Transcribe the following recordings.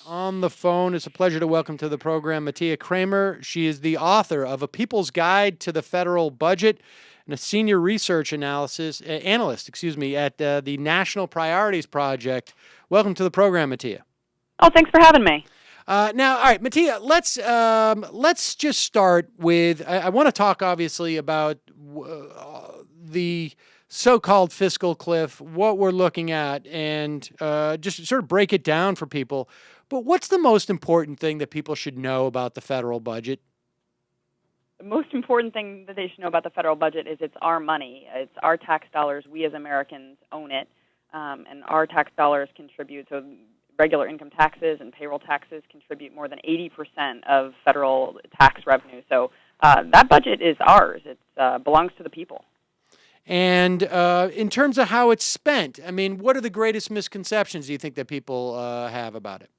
On the phone, it's a pleasure to welcome to the program Mattea Kramer. She is the author of A People's Guide to the Federal Budget and a senior research analyst, at the National Priorities Project. Welcome to the program, Mattea. Oh, thanks for having me. Now, all right, Mattea, let's just start with. I want to talk obviously about the so-called fiscal cliff, what we're looking at, and just sort of break it down for people. But what's the most important thing that people should know about the federal budget? The most important thing that they should know about the federal budget is it's our money. It's our tax dollars. We as Americans own it, and our tax dollars contribute. So regular income taxes and payroll taxes contribute more than 80% of federal tax revenue. So that budget is ours. It belongs to the people. And in terms of how it's spent, I mean, what are the greatest misconceptions do you think that people have about it?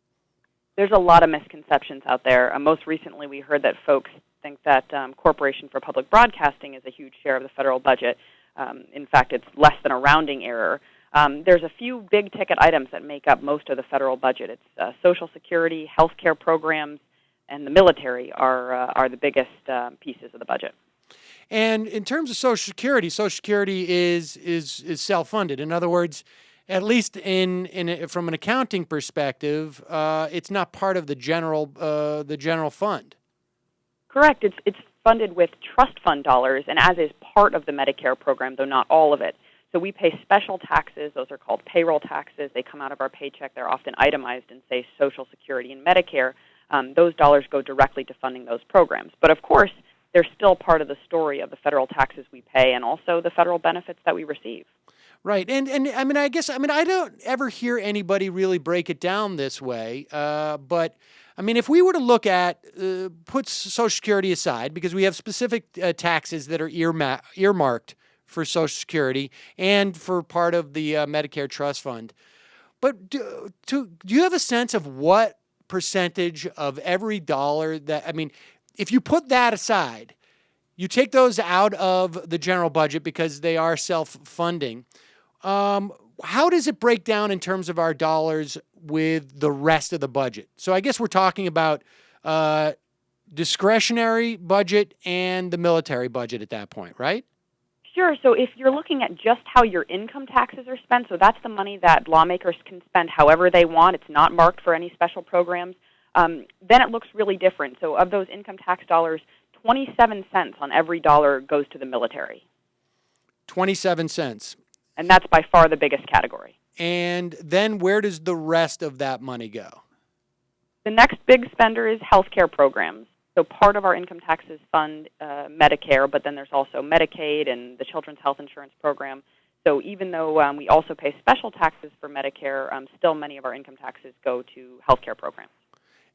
There's a lot of misconceptions out there. Most recently, we heard that folks think that Corporation for Public Broadcasting is a huge share of the federal budget. In fact, it's less than a rounding error. There's a few big-ticket items that make up most of the federal budget. It's Social Security, health care programs, and the military are the biggest pieces of the budget. And in terms of Social Security is self-funded. In other words, at least from an accounting perspective, it's not part of the general fund. Correct. It's funded with trust fund dollars, and as is part of the Medicare program, though not all of it. So we pay special taxes. Those are called payroll taxes. They come out of our paycheck. They're often itemized in, say, Social Security and Medicare. Those dollars go directly to funding those programs. But of course, they're still part of the story of the federal taxes we pay and also the federal benefits that we receive. Right. And I don't ever hear anybody really break it down this way. But I mean, if we were to look at, put Social Security aside, because we have specific taxes that are earmarked for Social Security and for part of the Medicare Trust Fund. But do you have a sense of what percentage of every dollar if you put that aside, you take those out of the general budget because they are self-funding, how does it break down in terms of our dollars with the rest of the budget? So I guess we're talking about discretionary budget and the military budget at that point, right? Sure. So if you're looking at just how your income taxes are spent, so that's the money that lawmakers can spend however they want. It's not marked for any special programs. Then it looks really different. So of those income tax dollars, 27 cents on every dollar goes to the military. 27 cents. And that's by far the biggest category. And then where does the rest of that money go? The next big spender is health care programs. So part of our income taxes fund Medicare, but then there's also Medicaid and the Children's Health Insurance Program. So even though we also pay special taxes for Medicare, still many of our income taxes go to health care programs.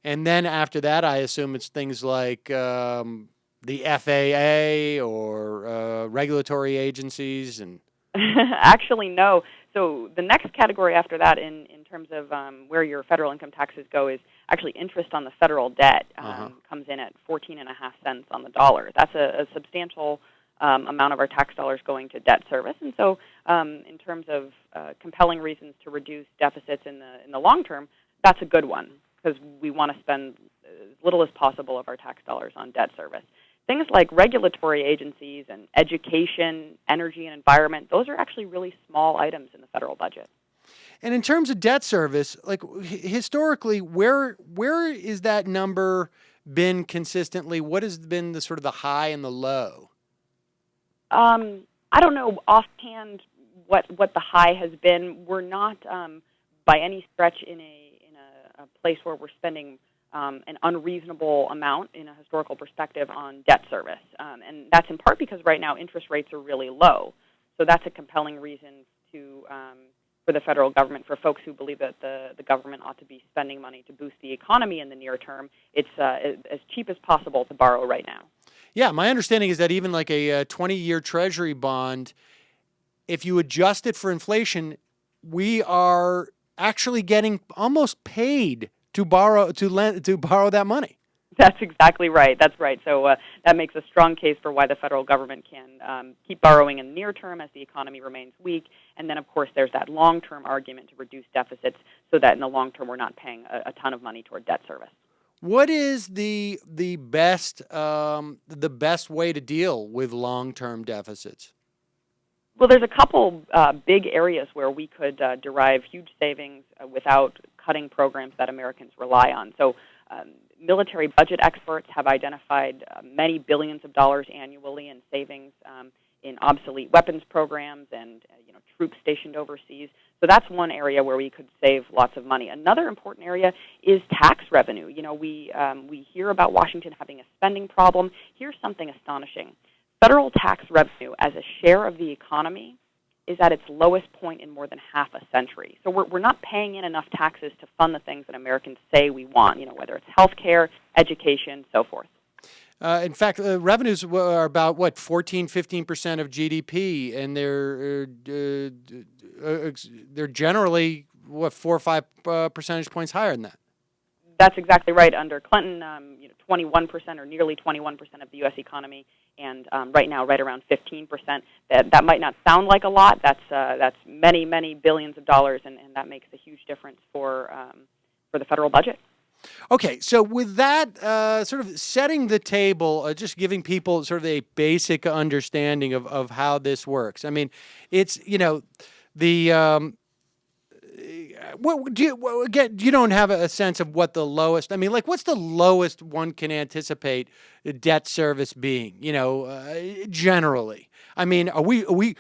And then after that, I assume it's things like the FAA or regulatory agencies and... Actually, no. So the next category after that in terms of where your federal income taxes go is actually interest on the federal debt. Comes in at 14.5 cents on the dollar. That's a substantial amount of our tax dollars going to debt service. And so in terms of compelling reasons to reduce deficits in the long term, that's a good one because we want to spend as little as possible of our tax dollars on debt service. Things like regulatory agencies and education, energy and environment, those are actually really small items in the federal budget. And in terms of debt service, like historically, where is that number been consistently? What has been the sort of the high and the low? I don't know offhand what the high has been. We're not by any stretch in a place where we're spending an unreasonable amount in a historical perspective on debt service. And that's in part because right now interest rates are really low. So that's a compelling reason for the federal government, for folks who believe that the government ought to be spending money to boost the economy in the near term. It's as cheap as possible to borrow right now. Yeah, my understanding is that even like a 20-year Treasury bond, if you adjust it for inflation, we are actually getting almost paid to borrow that money. That's exactly right. That's right. So that makes a strong case for why the federal government can keep borrowing in the near term as the economy remains weak. And then, of course, there's that long-term argument to reduce deficits so that in the long term we're not paying a ton of money toward debt service. What is the best way to deal with long-term deficits? Well, there's a couple big areas where we could derive huge savings without cutting programs that Americans rely on. So military budget experts have identified many billions of dollars annually in savings in obsolete weapons programs and troops stationed overseas. So that's one area where we could save lots of money. Another important area is tax revenue. We hear about Washington having a spending problem. Here's something astonishing. Federal tax revenue as a share of the economy is at its lowest point in more than half a century. So we're not paying in enough taxes to fund the things that Americans say we want, whether it's health care, education, so forth. In fact, revenues are about, 14, 15% of GDP, and they're generally, 4 or 5 percentage points higher than that. That's exactly right. Under Clinton, 21% or nearly 21% of the U.S. economy, and right now, right around 15%. That might not sound like a lot. That's many, many billions of dollars, and that makes a huge difference for the federal budget. Okay, so with that, sort of setting the table, just giving people sort of a basic understanding of how this works. I mean, it's the. You don't have a sense of what the lowest. I mean, like, what's the lowest one can anticipate debt service being? Generally. I mean, are we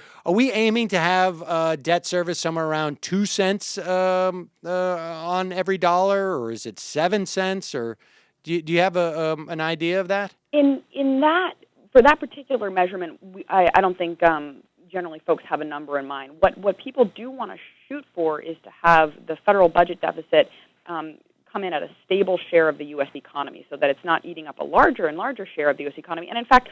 aiming to have debt service somewhere around 2 cents on every dollar, or is it 7 cents, or do you have an idea of that? In that, for that particular measurement, I don't think generally folks have a number in mind. What people do want to shoot for is to have the federal budget deficit come in at a stable share of the U.S. economy so that it's not eating up a larger and larger share of the U.S. economy. And in fact,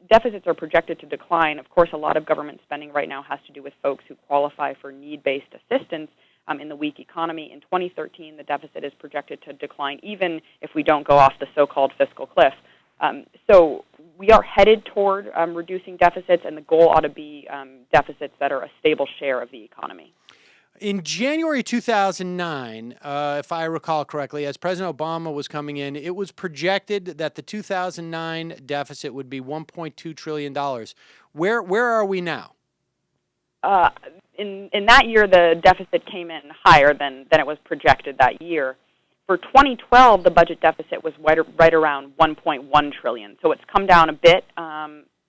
deficits are projected to decline. Of course, a lot of government spending right now has to do with folks who qualify for need-based assistance in the weak economy. In 2013, the deficit is projected to decline even if we don't go off the so-called fiscal cliff. So we are headed toward reducing deficits, and the goal ought to be deficits that are a stable share of the economy. In January 2009, if I recall correctly, as President Obama was coming in, it was projected that the 2009 deficit would be $1.2 trillion. Where are we now? In that year, the deficit came in higher than it was projected that year. For 2012, the budget deficit was right around $1.1 trillion. So it's come down a bit.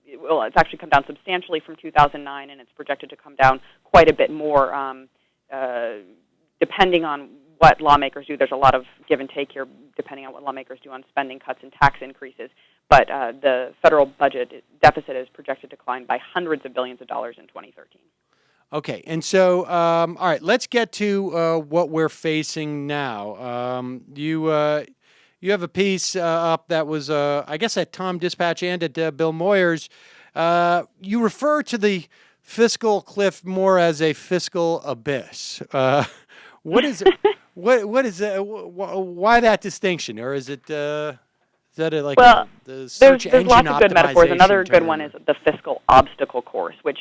It's actually come down substantially from 2009, and it's projected to come down quite a bit more depending on what lawmakers do. There's a lot of give and take here depending on what lawmakers do on spending cuts and tax increases. But the federal budget deficit is projected to decline by hundreds of billions of dollars in 2013. Okay, and so, all right, let's get to what we're facing now. You have a piece up that was, I guess, at Tom Dispatch and at Bill Moyers. You refer to the fiscal cliff more as a fiscal abyss. What is it? What is it? Why that distinction, or is it? Is that like the search there's engine lots of good metaphors. Another term? good one is the fiscal obstacle course, which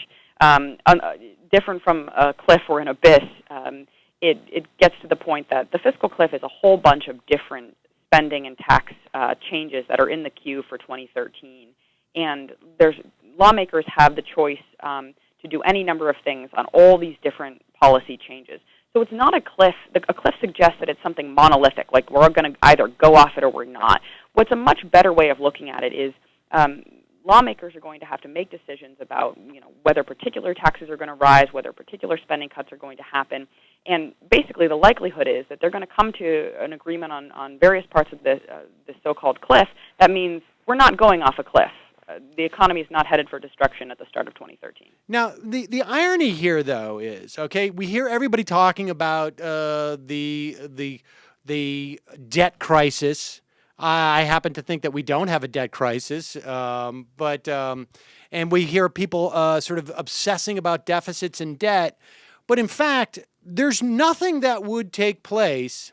different from a cliff or an abyss. It gets to the point that the fiscal cliff is a whole bunch of different spending and tax changes that are in the queue for 2013, and lawmakers have the choice to do any number of things on all these different policy changes. So it's not a cliff. A cliff suggests that it's something monolithic, like we're going to either go off it or we're not. What's a much better way of looking at it is lawmakers are going to have to make decisions about whether particular taxes are going to rise, whether particular spending cuts are going to happen. And basically the likelihood is that they're going to come to an agreement on various parts of this so-called cliff. That means we're not going off a cliff. The economy is not headed for destruction at the start of 2013. Now, the irony here, though, is, okay, we hear everybody talking about the debt crisis. I happen to think that we don't have a debt crisis, and we hear people sort of obsessing about deficits and debt. But in fact, there's nothing that would take place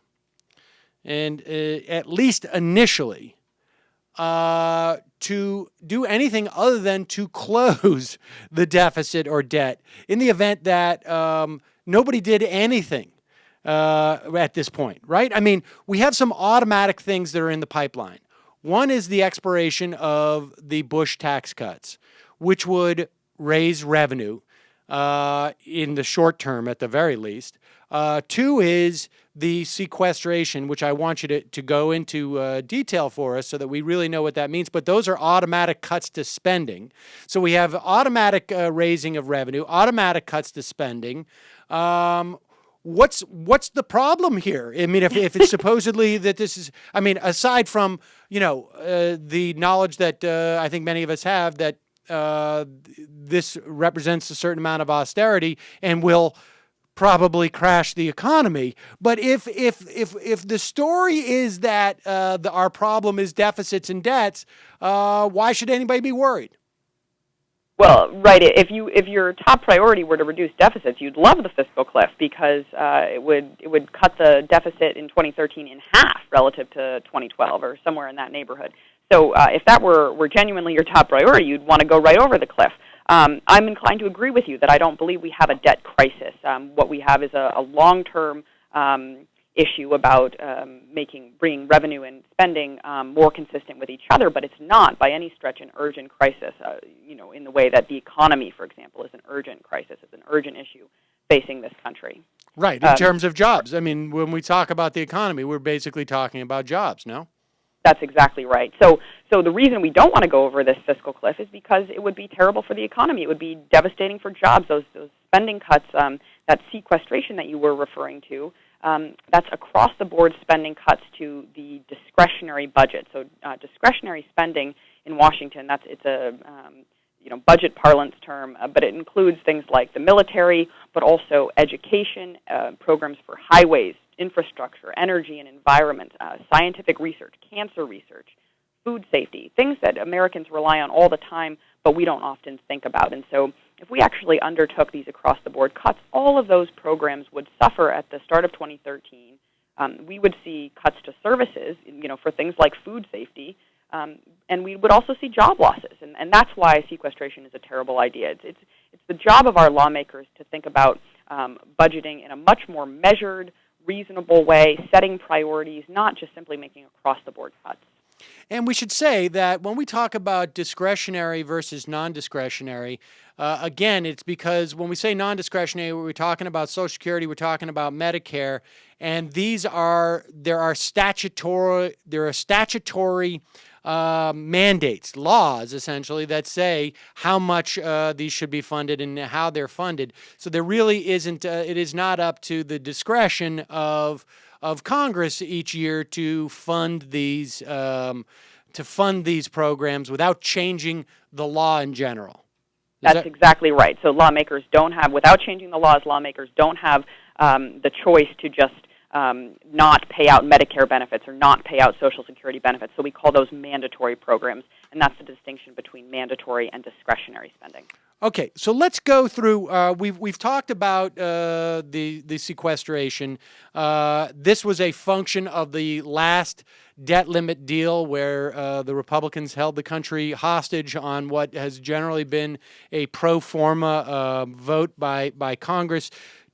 and at least initially, to do anything other than to close the deficit or debt in the event that nobody did anything at this point, right? I mean, we have some automatic things that are in the pipeline. One is the expiration of the Bush tax cuts, which would raise revenue in the short term at the very least. Two is the sequestration, which I want you to go into detail for us so that we really know what that means. But those are automatic cuts to spending. So we have automatic raising of revenue, automatic cuts to spending. What's the problem here? I mean, if it's supposedly that this is, I mean, aside from, the knowledge that I think many of us have that this represents a certain amount of austerity and will probably crash the economy. But if the story is that our problem is deficits and debts, why should anybody be worried? Well, right. If your top priority were to reduce deficits, you'd love the fiscal cliff because it would cut the deficit in 2013 in half relative to 2012 or somewhere in that neighborhood. So if that were genuinely your top priority, you'd want to go right over the cliff. I'm inclined to agree with you that I don't believe we have a debt crisis. What we have is a long-term issue about bringing revenue and spending more consistent with each other, but it's not by any stretch an urgent crisis, in the way that the economy, for example, is an urgent crisis. It's an urgent issue facing this country. Right, in terms of jobs. I mean, when we talk about the economy, we're basically talking about jobs, no? That's exactly right. So the reason we don't want to go over this fiscal cliff is because it would be terrible for the economy. It would be devastating for jobs. Those spending cuts, that sequestration that you were referring to, that's across-the-board spending cuts to the discretionary budget. So discretionary spending in Washington, it's a budget parlance term, but it includes things like the military, but also education, programs for highways, infrastructure, energy and environment, scientific research, cancer research, food safety, things that Americans rely on all the time, but we don't often think about. And so if we actually undertook these across-the-board cuts, all of those programs would suffer at the start of 2013. We would see cuts to services, for things like food safety, and we would also see job losses. And that's why sequestration is a terrible idea. It's the job of our lawmakers to think about budgeting in a much more measured, reasonable way, setting priorities, not just simply making across-the-board cuts. And we should say that when we talk about discretionary versus non-discretionary, again, it's because when we say non-discretionary, we're talking about Social Security, we're talking about Medicare, and there are statutory mandates, laws essentially, that say how much these should be funded and how they're funded. So there really isn't. It is not up to the discretion of Congress each year to fund these programs without changing the law in general. That's exactly right. So lawmakers don't have, without changing the laws, lawmakers don't have the choice to just not pay out Medicare benefits or not pay out Social Security benefits. So we call those mandatory programs, and that's the distinction between mandatory and discretionary spending. Okay, so let's go through. We've talked about the sequestration. This was a function of the last debt limit deal where the Republicans held the country hostage on what has generally been a pro forma vote by Congress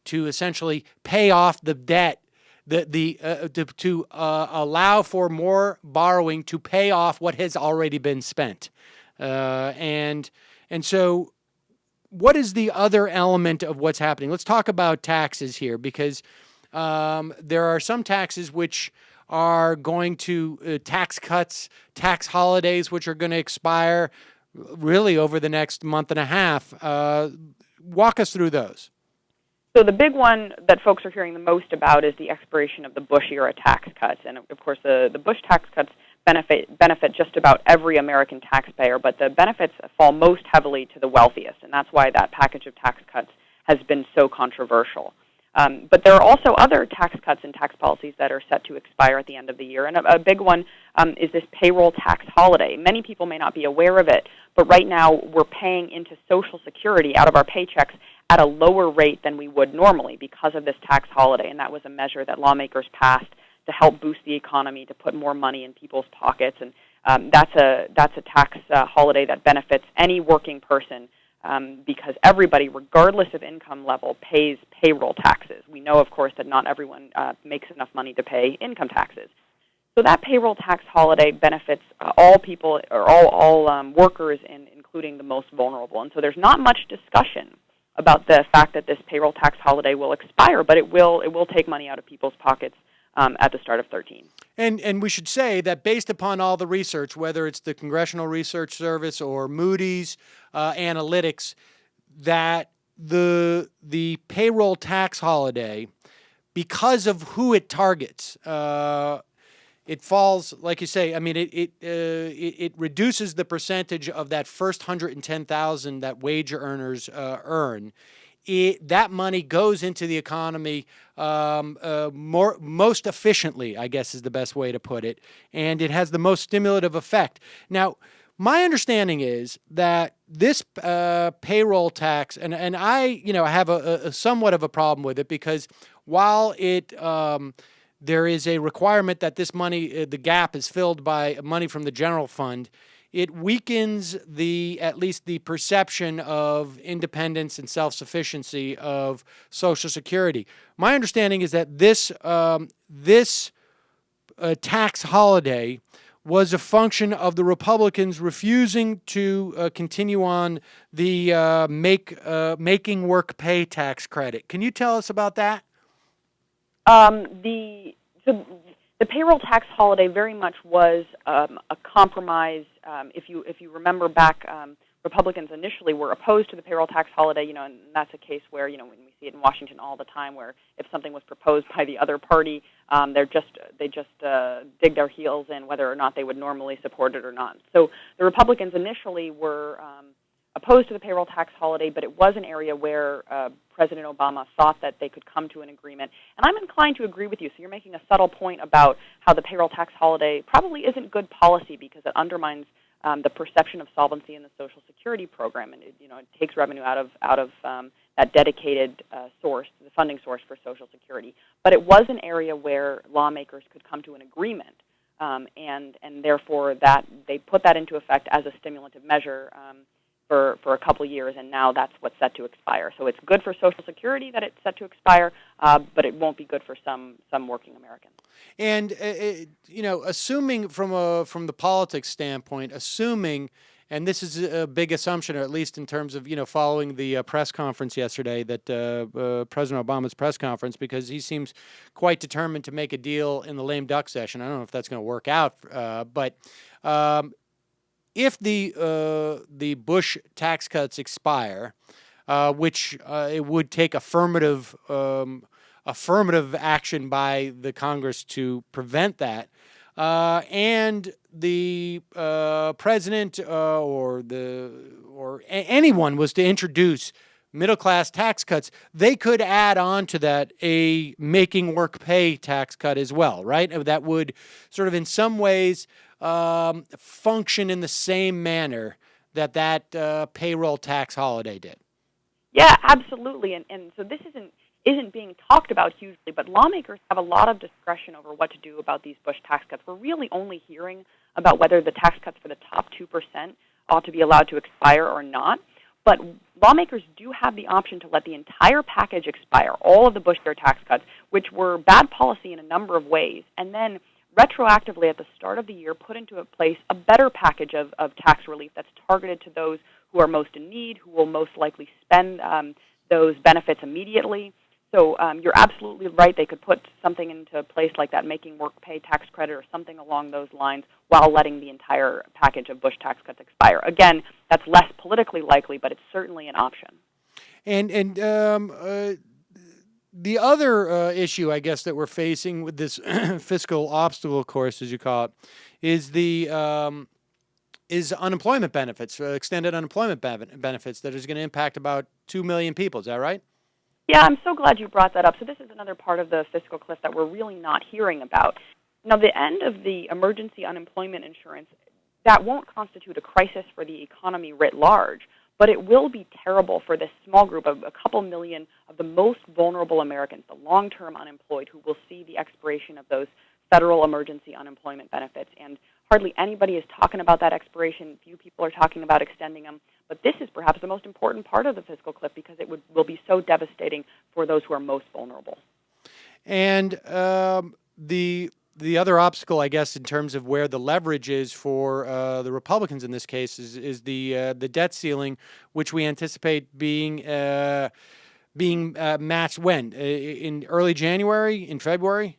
to essentially pay off the debt. To allow for more borrowing to pay off what has already been spent, and so what is the other element of what's happening? Let's talk about taxes here, because there are some taxes which are going to tax cuts, tax holidays, which are going to expire really over the next month and a half. Walk us through those. So the big one that folks are hearing the most about is the expiration of the Bush-era tax cuts. And, of course, the Bush tax cuts benefit just about every American taxpayer, but the benefits fall most heavily to the wealthiest, and that's why that package of tax cuts has been so controversial. But there are also other tax cuts and tax policies that are set to expire at the end of the year, and a big one is this payroll tax holiday. Many people may not be aware of it, but right now we're paying into Social Security out of our paychecks at a lower rate than we would normally because of this tax holiday, and that was a measure that lawmakers passed to help boost the economy, to put more money in people's pockets, and that's a tax holiday that benefits any working person because everybody, regardless of income level, pays payroll taxes. We know, of course, that not everyone makes enough money to pay income taxes. So that payroll tax holiday benefits all people or all workers, including the most vulnerable. And so there's not much discussion about the fact that this payroll tax holiday will expire, but it will take money out of people's pockets at the start of 13. And we should say that based upon all the research, whether it's the Congressional Research Service or Moody's Analytics, that the payroll tax holiday, because of who it targets, it falls, like you say. I mean, it reduces the percentage of that first 110,000 that wage earners earn. That money goes into the economy most efficiently, I guess is the best way to put it, and it has the most stimulative effect. Now, my understanding is that this payroll tax, and I have a somewhat of a problem with it, because while there is a requirement that this money, the gap, is filled by money from the general fund, it weakens at least the perception of independence and self-sufficiency of Social Security. My understanding is that this tax holiday was a function of the Republicans refusing to continue on the making work pay tax credit. Can you tell us about that? The payroll tax holiday very much was a compromise. If you remember back, Republicans initially were opposed to the payroll tax holiday, and that's a case where, when we see it in Washington all the time, where if something was proposed by the other party, they just dig their heels in whether or not they would normally support it or not. So the Republicans initially were opposed to the payroll tax holiday, but it was an area where President Obama thought that they could come to an agreement. And I'm inclined to agree with you. So you're making a subtle point about how the payroll tax holiday probably isn't good policy because it undermines the perception of solvency in the Social Security program, and it takes revenue out of that dedicated source, the funding source for Social Security. But it was an area where lawmakers could come to an agreement, and therefore that they put that into effect as a stimulative measure for a couple of years, and now that's what's set to expire. So it's good for Social Security that it's set to expire, but it won't be good for some working Americans. And assuming from the politics standpoint, and this is a big assumption, or at least in terms of following the press conference yesterday, that President Obama's press conference, because he seems quite determined to make a deal in the lame duck session. I don't know if that's going to work out, but. If the Bush tax cuts expire, which it would take affirmative action by the Congress to prevent that, and the president or anyone was to introduce middle-class tax cuts, they could add on to that a making work pay tax cut as well, right? That would sort of in some ways function in the same manner that payroll tax holiday did. Yeah, absolutely. And so this isn't being talked about hugely, but lawmakers have a lot of discretion over what to do about these Bush tax cuts. We're really only hearing about whether the tax cuts for the top 2% ought to be allowed to expire or not. But lawmakers do have the option to let the entire package expire, all of the Bush-era tax cuts, which were bad policy in a number of ways, and then retroactively at the start of the year put into place a better package of tax relief that's targeted to those who are most in need, who will most likely spend those benefits immediately. So you're absolutely right. They could put something into place like that making work pay tax credit or something along those lines while letting the entire package of Bush tax cuts expire. Again, that's less politically likely, but it's certainly an option. And the other issue, I guess, that we're facing with this fiscal obstacle course, as you call it, is is unemployment benefits, extended unemployment benefits that is going to impact about 2 million people. Is that right? Yeah, I'm so glad you brought that up. So this is another part of the fiscal cliff that we're really not hearing about. Now, the end of the emergency unemployment insurance, that won't constitute a crisis for the economy writ large, but it will be terrible for this small group of a couple million of the most vulnerable Americans, the long-term unemployed, who will see the expiration of those federal emergency unemployment benefits. And hardly anybody is talking about that expiration. Few people are talking about extending them. But this is perhaps the most important part of the fiscal cliff because it will be so devastating for those who are most vulnerable. And the other obstacle, I guess, in terms of where the leverage is for the Republicans in this case is the debt ceiling, which we anticipate being matched when in early January, in February.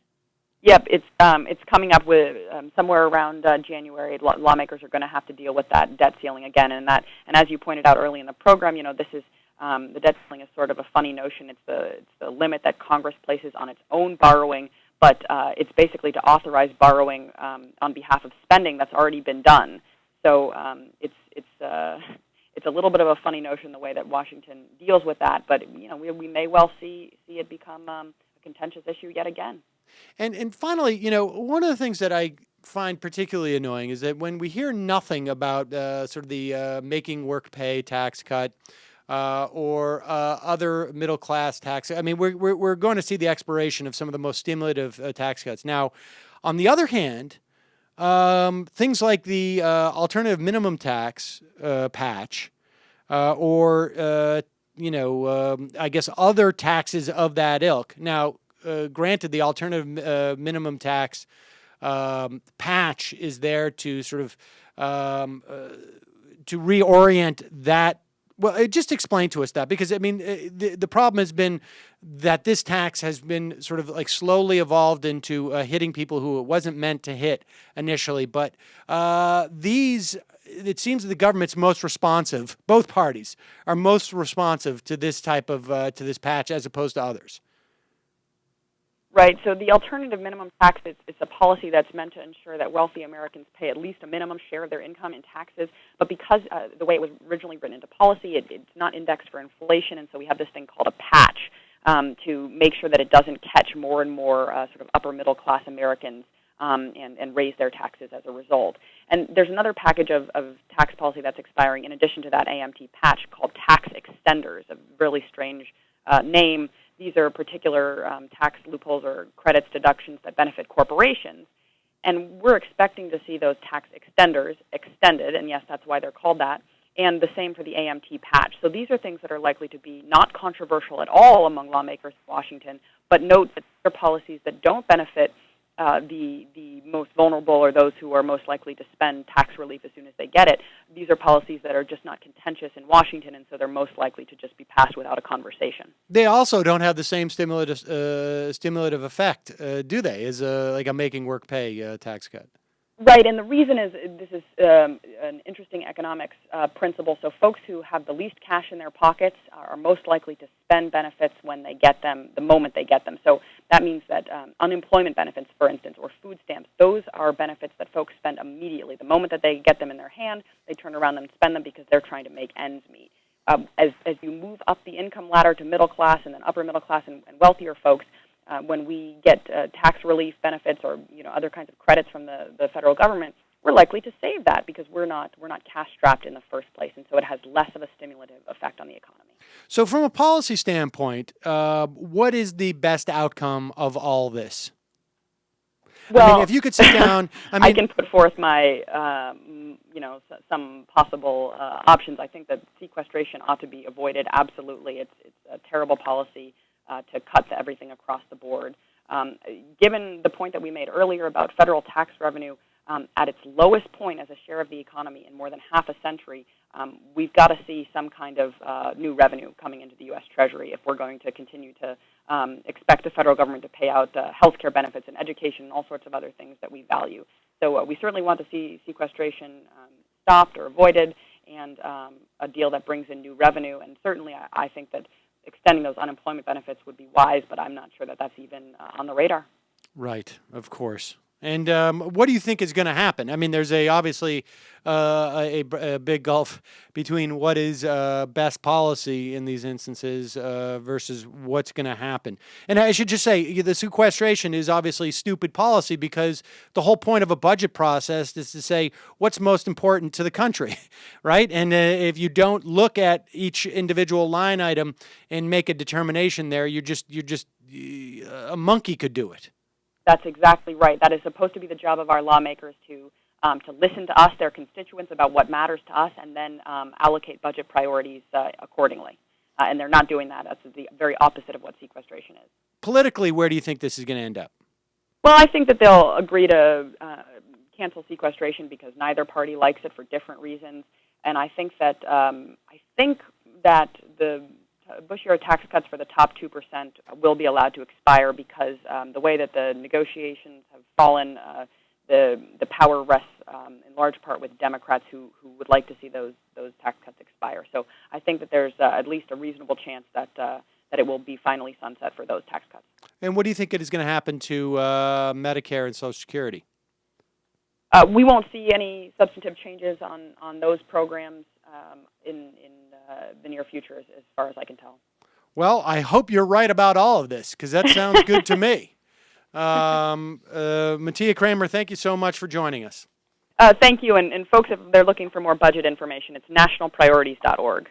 Yep, it's coming up with somewhere around January. Lawmakers are going to have to deal with that debt ceiling again, and as you pointed out early in the program, this is the debt ceiling is sort of a funny notion. It's the limit that Congress places on its own borrowing, but it's basically to authorize borrowing on behalf of spending that's already been done. So it's a little bit of a funny notion the way that Washington deals with that, but we may well see it become a contentious issue yet again. And finally, one of the things that I find particularly annoying is that when we hear nothing about sort of the making work pay tax cut or other middle class tax, I mean, we're going to see the expiration of some of the most stimulative tax cuts. Now, on the other hand, things like the alternative minimum tax patch or I guess other taxes of that ilk. Now, granted, the alternative minimum tax patch is there to sort of to reorient that. Well, just explain to us that, because I mean, the problem has been that this tax has been sort of like slowly evolved into hitting people who it wasn't meant to hit initially. But it seems that the government's most responsive. Both parties are most responsive to this type of to this patch as opposed to others. Right. So the alternative minimum tax is a policy that's meant to ensure that wealthy Americans pay at least a minimum share of their income in taxes. But because the way it was originally written into policy, it's not indexed for inflation, and so we have this thing called a patch to make sure that it doesn't catch more and more sort of upper middle class Americans and raise their taxes as a result. And there's another package of tax policy that's expiring in addition to that AMT patch called tax extenders, a really strange name. These are particular tax loopholes or credits, deductions that benefit corporations. And we're expecting to see those tax extenders extended, and yes, that's why they're called that, and the same for the AMT patch. So these are things that are likely to be not controversial at all among lawmakers in Washington, but note that they're policies that don't benefit the most vulnerable or those who are most likely to spend tax relief as soon as they get it. These are policies that are just not contentious in Washington, and so they're most likely to just be passed without a conversation. They also don't have the same stimulative effect, do they, as like a making work pay tax cut? Right, and the reason is this is an interesting economics principle. So folks who have the least cash in their pockets are most likely to spend benefits when they get them, the moment they get them. So that means that unemployment benefits, for instance, or food stamps, those are benefits that folks spend immediately. The moment that they get them in their hand, they turn around and spend them because they're trying to make ends meet. As you move up the income ladder to middle class and then upper middle class and wealthier folks, when we get tax relief benefits or other kinds of credits from the federal government, we're likely to save that because we're not cash strapped in the first place, and so it has less of a stimulative effect on the economy. So, from a policy standpoint, what is the best outcome of all this? Well, I mean, if you could sit down, I can put forth my some possible options. I think that sequestration ought to be avoided. Absolutely, it's a terrible policy to cut everything across the board. Given the point that we made earlier about federal tax revenue at its lowest point as a share of the economy in more than half a century, we've got to see some kind of new revenue coming into the U.S. Treasury if we're going to continue to expect the federal government to pay out health care benefits and education and all sorts of other things that we value. So we certainly want to see sequestration stopped or avoided and a deal that brings in new revenue. And certainly I think that extending those unemployment benefits would be wise, but I'm not sure that that's even on the radar. Right, of course. And what do you think is going to happen? I mean, there's obviously a big gulf between what is best policy in these instances versus what's going to happen. And I should just say, the sequestration is obviously stupid policy because the whole point of a budget process is to say what's most important to the country, right? And if you don't look at each individual line item and make a determination there, you're just a monkey could do it. That's exactly right. That is supposed to be the job of our lawmakers to listen to us, their constituents, about what matters to us, and then allocate budget priorities accordingly. And they're not doing that. That's the very opposite of what sequestration is. Politically, where do you think this is going to end up? Well, I think that they'll agree to cancel sequestration because neither party likes it for different reasons. And I think that the Bush-era tax cuts for the top 2% will be allowed to expire because the way that the negotiations have fallen, the power rests in large part with Democrats who would like to see those tax cuts expire. So I think that there's at least a reasonable chance that it will be finally sunset for those tax cuts. And what do you think is going to happen to Medicare and Social Security? We won't see any substantive changes on those programs in the near future, as far as I can tell. Well, I hope you're right about all of this, because that sounds good to me. Mattea Kramer, thank you so much for joining us. Thank you, and folks, if they're looking for more budget information, it's nationalpriorities.org.